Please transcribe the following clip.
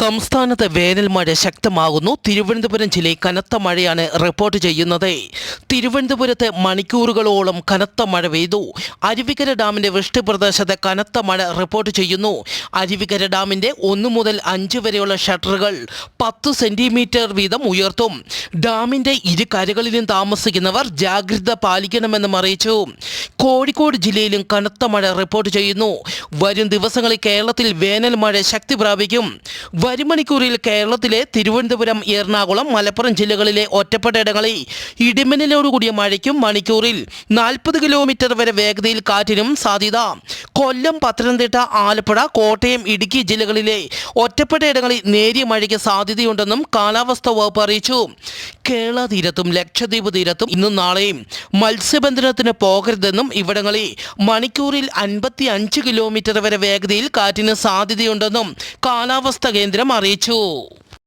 സംസ്ഥാനത്ത് വേനൽ മഴ ശക്തമാകുന്നു. തിരുവനന്തപുരം ജില്ലയിൽ കനത്ത മഴയാണ് റിപ്പോർട്ട് ചെയ്യുന്നത്. തിരുവനന്തപുരത്ത് മണിക്കൂറുകളോളം കനത്ത മഴ പെയ്തു. അരുവിക്കര ഡാമിന്റെ വൃഷ്ടിപ്രദേശത്ത് കനത്ത മഴ റിപ്പോർട്ട് ചെയ്യുന്നു. അരുവിക്കര ഡാമിന്റെ 1 മുതൽ 5 വരെയുള്ള ഷട്ടറുകൾ 10 സെന്റിമീറ്റർ വീതം ഉയർത്തും. ഡാമിന്റെ ഇരു കരകളിലും താമസിക്കുന്നവർ ജാഗ്രത പാലിക്കണമെന്നും അറിയിച്ചു. കോഴിക്കോട് ജില്ലയിലും കനത്ത മഴ റിപ്പോർട്ട് ചെയ്യുന്നു. വരും ദിവസങ്ങളിൽ കേരളത്തിൽ വേനൽ മഴ ശക്തി പ്രാപിക്കും. വരും മണിക്കൂറിൽ കേരളത്തിലെ തിരുവനന്തപുരം, എറണാകുളം, മലപ്പുറം ജില്ലകളിലെ ഒറ്റപ്പെട്ട ഇടങ്ങളിൽ ഇടിമിന്നലോടുകൂടിയ മഴയ്ക്കും മണിക്കൂറിൽ 40 കിലോമീറ്റർ വരെ വേഗതയിൽ കാറ്റിനും സാധ്യത. കൊല്ലം, പത്തനംതിട്ട, ആലപ്പുഴ, കോട്ടയം, ഇടുക്കി ജില്ലകളിലെ ഒറ്റപ്പെട്ട ഇടങ്ങളിൽ നേരിയ മഴയ്ക്ക് സാധ്യതയുണ്ടെന്നും കാലാവസ്ഥാ വകുപ്പ് അറിയിച്ചു. കേരള തീരത്തും ലക്ഷദ്വീപ് തീരത്തും ഇന്നും നാളെയും മത്സ്യബന്ധനത്തിന് പോകരുതെന്നും ഇവിടങ്ങളിൽ മണിക്കൂറിൽ 55 കിലോമീറ്റർ വരെ വേഗതയിൽ കാറ്റിന് സാധ്യതയുണ്ടെന്നും കാലാവസ്ഥാ കേന്ദ്രം അറിയിച്ചു.